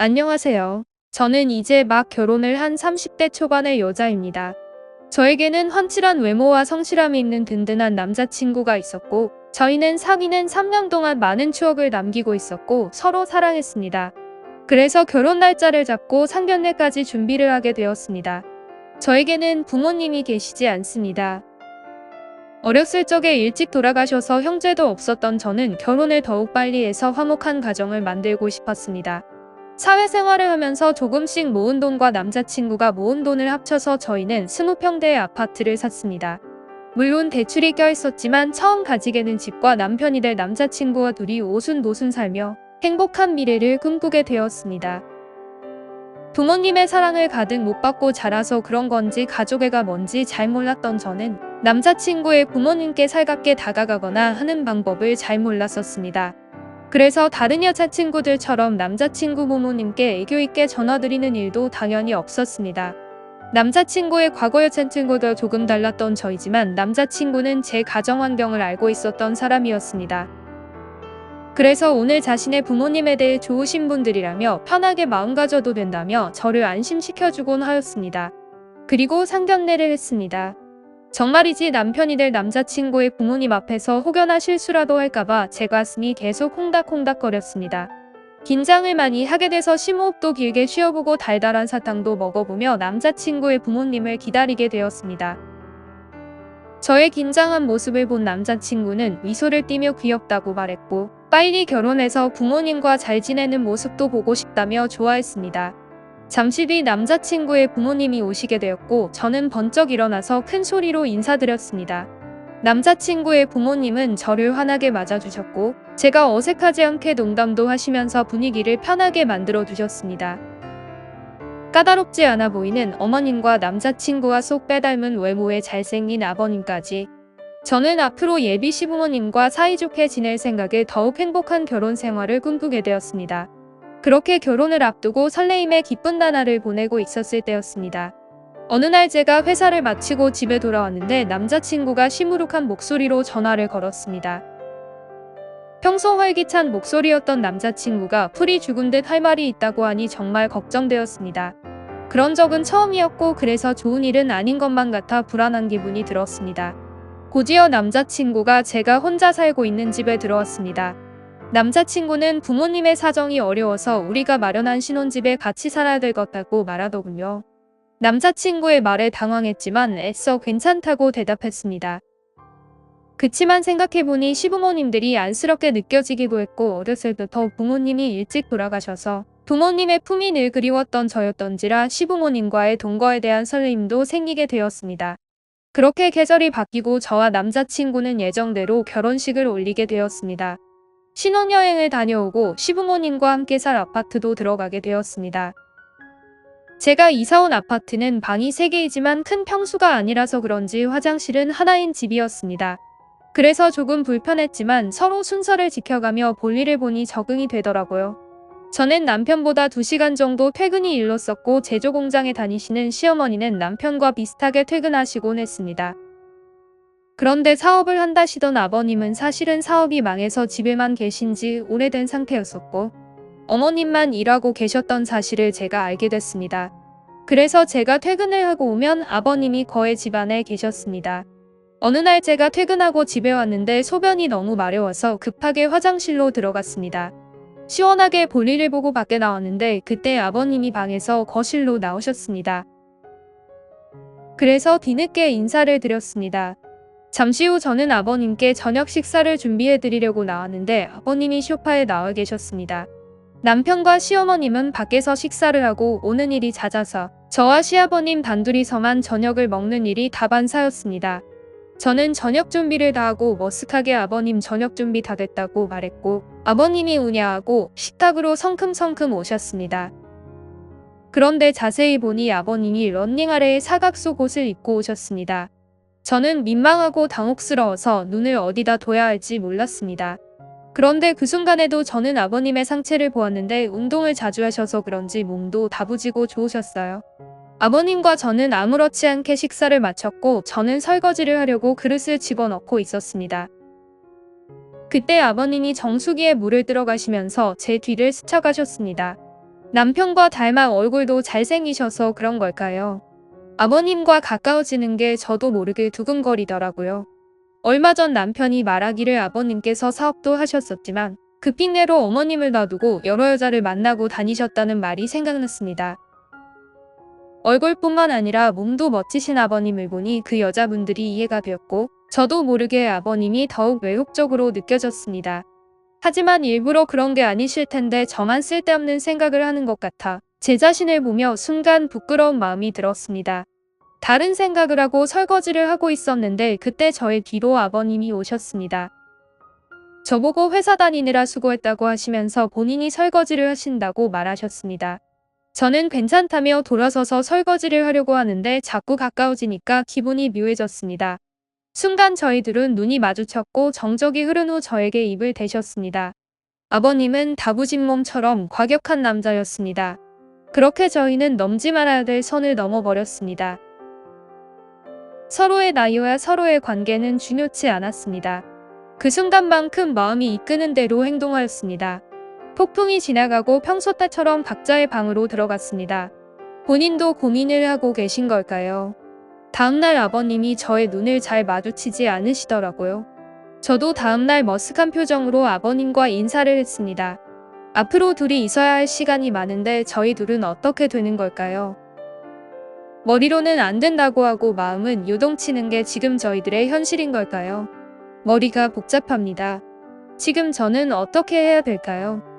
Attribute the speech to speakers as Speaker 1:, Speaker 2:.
Speaker 1: 안녕하세요. 저는 이제 막 결혼을 한 30대 초반의 여자입니다. 저에게는 훤칠한 외모와 성실함이 있는 든든한 남자친구가 있었고, 저희는 사귀는 3년 동안 많은 추억을 남기고 있었고, 서로 사랑했습니다. 그래서 결혼 날짜를 잡고 상견례까지 준비를 하게 되었습니다. 저에게는 부모님이 계시지 않습니다. 어렸을 적에 일찍 돌아가셔서 형제도 없었던 저는 결혼을 더욱 빨리 해서 화목한 가정을 만들고 싶었습니다. 사회생활을 하면서 조금씩 모은 돈과 남자친구가 모은 돈을 합쳐서 저희는 20평대의 아파트를 샀습니다. 물론 대출이 껴있었지만 처음 가지게는 집과 남편이 될 남자친구와 둘이 오순도순 살며 행복한 미래를 꿈꾸게 되었습니다. 부모님의 사랑을 가득 못 받고 자라서 그런 건지 가족애가 뭔지 잘 몰랐던 저는 남자친구의 부모님께 살갑게 다가가거나 하는 방법을 잘 몰랐었습니다. 그래서 다른 여자친구들처럼 남자친구 부모님께 애교 있게 전화드리는 일도 당연히 없었습니다. 남자친구의 과거 여자친구도 조금 달랐던 저이지만 남자친구는 제 가정 환경을 알고 있었던 사람이었습니다. 그래서 오늘 자신의 부모님에 대해 좋으신 분들이라며 편하게 마음 가져도 된다며 저를 안심시켜주곤 하였습니다. 그리고 상견례를 했습니다. 정말이지 남편이 될 남자친구의 부모님 앞에서 혹여나 실수라도 할까봐 제 가슴이 계속 콩닥콩닥거렸습니다. 긴장을 많이 하게 돼서 심호흡도 길게 쉬어보고 달달한 사탕도 먹어보며 남자친구의 부모님을 기다리게 되었습니다. 저의 긴장한 모습을 본 남자친구는 미소를 띠며 귀엽다고 말했고, 빨리 결혼해서 부모님과 잘 지내는 모습도 보고 싶다며 좋아했습니다. 잠시 뒤 남자친구의 부모님이 오시게 되었고 저는 번쩍 일어나서 큰 소리로 인사드렸습니다. 남자친구의 부모님은 저를 환하게 맞아주셨고 제가 어색하지 않게 농담도 하시면서 분위기를 편하게 만들어 주셨습니다. 까다롭지 않아 보이는 어머님과 남자친구와 쏙 빼닮은 외모의 잘생긴 아버님까지 저는 앞으로 예비 시부모님과 사이좋게 지낼 생각에 더욱 행복한 결혼 생활을 꿈꾸게 되었습니다. 그렇게 결혼을 앞두고 설레임의 기쁜 나날을 보내고 있었을 때였습니다. 어느 날 제가 회사를 마치고 집에 돌아왔는데 남자친구가 시무룩한 목소리로 전화를 걸었습니다. 평소 활기찬 목소리였던 남자친구가 풀이 죽은 듯 할 말이 있다고 하니 정말 걱정되었습니다. 그런 적은 처음이었고 그래서 좋은 일은 아닌 것만 같아 불안한 기분이 들었습니다. 곧이어 남자친구가 제가 혼자 살고 있는 집에 들어왔습니다. 남자친구는 부모님의 사정이 어려워서 우리가 마련한 신혼집에 같이 살아야 될 것 같다고 말하더군요. 남자친구의 말에 당황했지만 애써 괜찮다고 대답했습니다. 그치만 생각해보니 시부모님들이 안쓰럽게 느껴지기도 했고 어렸을 때부터 부모님이 일찍 돌아가셔서 부모님의 품이 늘 그리웠던 저였던지라 시부모님과의 동거에 대한 설레임도 생기게 되었습니다. 그렇게 계절이 바뀌고 저와 남자친구는 예정대로 결혼식을 올리게 되었습니다. 신혼여행을 다녀오고 시부모님과 함께 살 아파트도 들어가게 되었습니다. 제가 이사온 아파트는 방이 3개이지만 큰 평수가 아니라서 그런지 화장실은 하나인 집이었습니다. 그래서 조금 불편했지만 서로 순서를 지켜가며 볼일을 보니 적응이 되더라고요. 저는 남편보다 2시간 정도 퇴근이 일렀었고 제조 공장에 다니시는 시어머니는 남편과 비슷하게 퇴근하시곤 했습니다. 그런데 사업을 한다시던 아버님은 사실은 사업이 망해서 집에만 계신 지 오래된 상태였었고 어머님만 일하고 계셨던 사실을 제가 알게 됐습니다. 그래서 제가 퇴근을 하고 오면 아버님이 거의 집안에 계셨습니다. 어느 날 제가 퇴근하고 집에 왔는데 소변이 너무 마려워서 급하게 화장실로 들어갔습니다. 시원하게 볼일을 보고 밖에 나왔는데 그때 아버님이 방에서 거실로 나오셨습니다. 그래서 뒤늦게 인사를 드렸습니다. 잠시 후 저는 아버님께 저녁 식사를 준비해 드리려고 나왔는데 아버님이 소파에 나와 계셨습니다. 남편과 시어머님은 밖에서 식사를 하고 오는 일이 잦아서 저와 시아버님 단둘이서만 저녁을 먹는 일이 다반사였습니다. 저는 저녁 준비를 다 하고 머쓱하게 아버님 저녁 준비 다 됐다고 말했고 아버님이 우냐하고 식탁으로 성큼성큼 오셨습니다. 그런데 자세히 보니 아버님이 런닝 아래에 사각속 옷을 입고 오셨습니다. 저는 민망하고 당혹스러워서 눈을 어디다 둬야 할지 몰랐습니다. 그런데 그 순간에도 저는 아버님의 상체를 보았는데 운동을 자주 하셔서 그런지 몸도 다부지고 좋으셨어요. 아버님과 저는 아무렇지 않게 식사를 마쳤고 저는 설거지를 하려고 그릇을 집어넣고 있었습니다. 그때 아버님이 정수기에 물을 들어가시면서 제 뒤를 스쳐가셨습니다. 남편과 닮아 얼굴도 잘생기셔서 그런 걸까요? 아버님과 가까워지는 게 저도 모르게 두근거리더라고요. 얼마 전 남편이 말하기를 아버님께서 사업도 하셨었지만 그 핑계로 어머님을 놔두고 여러 여자를 만나고 다니셨다는 말이 생각났습니다. 얼굴뿐만 아니라 몸도 멋지신 아버님을 보니 그 여자분들이 이해가 되었고 저도 모르게 아버님이 더욱 외국적으로 느껴졌습니다. 하지만 일부러 그런 게 아니실 텐데 저만 쓸데없는 생각을 하는 것 같아 제 자신을 보며 순간 부끄러운 마음이 들었습니다. 다른 생각을 하고 설거지를 하고 있었는데 그때 저의 뒤로 아버님이 오셨습니다. 저보고 회사 다니느라 수고했다고 하시면서 본인이 설거지를 하신다고 말하셨습니다. 저는 괜찮다며 돌아서서 설거지를 하려고 하는데 자꾸 가까워지니까 기분이 묘해졌습니다. 순간 저희들은 눈이 마주쳤고 정적이 흐른 후 저에게 입을 대셨습니다. 아버님은 다부진 몸처럼 과격한 남자였습니다. 그렇게 저희는 넘지 말아야 될 선을 넘어버렸습니다. 서로의 나이와 서로의 관계는 중요치 않았습니다. 그 순간만큼 마음이 이끄는 대로 행동하였습니다. 폭풍이 지나가고 평소 때처럼 각자의 방으로 들어갔습니다. 본인도 고민을 하고 계신 걸까요? 다음날 아버님이 저의 눈을 잘 마주치지 않으시더라고요. 저도 다음날 머쓱한 표정으로 아버님과 인사를 했습니다. 앞으로 둘이 있어야 할 시간이 많은데 저희 둘은 어떻게 되는 걸까요? 머리로는 안 된다고 하고 마음은 요동치는 게 지금 저희들의 현실인 걸까요? 머리가 복잡합니다. 지금 저는 어떻게 해야 될까요?